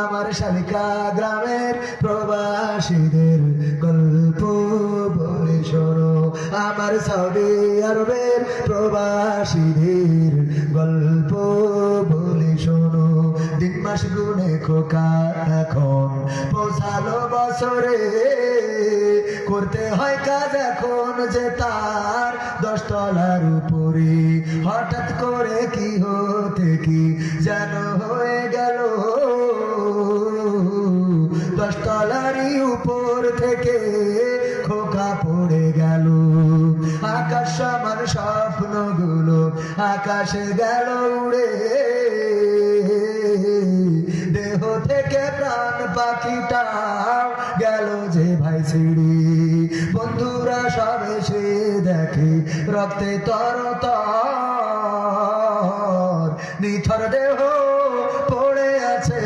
আমার শালিকা গ্রামের প্রবাসীদের গল্প বলে শোনো, আমার সৌদি আরবের প্রবাসীদের গল্প বলে শোনো। দিন মাস গুনে খোকা এখন পৌঁছালো বছরে, করতে হয় কাজ এখন যে তার 10 তলার উপরে। হঠাৎ করে কি হতে কি যেন হয়ে গেল, 10 তলারই উপর থেকে খোকা পড়ে গেল। আকাশ সমান স্বপ্নগুলো আকাশে গেল উড়ে, দেহ থেকে প্রাণ পাখিটাও গেল যে ভাই ছিড়ে। বন্ধুরা সব এসে দেখে রক্তে তরতর, নিথর দেহ পড়ে আছে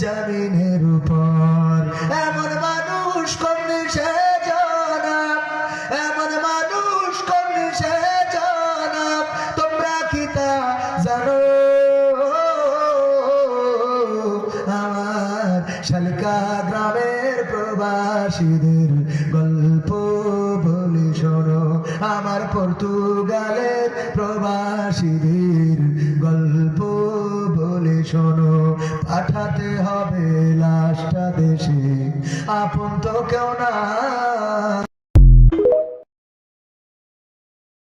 জমিনের উপর। এমন মানুষ কোন সে জনাব, এমন মানুষ কোন সে জনাব, তোমরা কি তা জানো? আমার শালিকা গ্রামের প্রবাসীদের গল্প বলে শোনো, আমার পর্তুগালের প্রবাসীদের গল্প বলে শোনো। পাঠাতে হবে লাশটা দেশে, আপন তো কেউ না।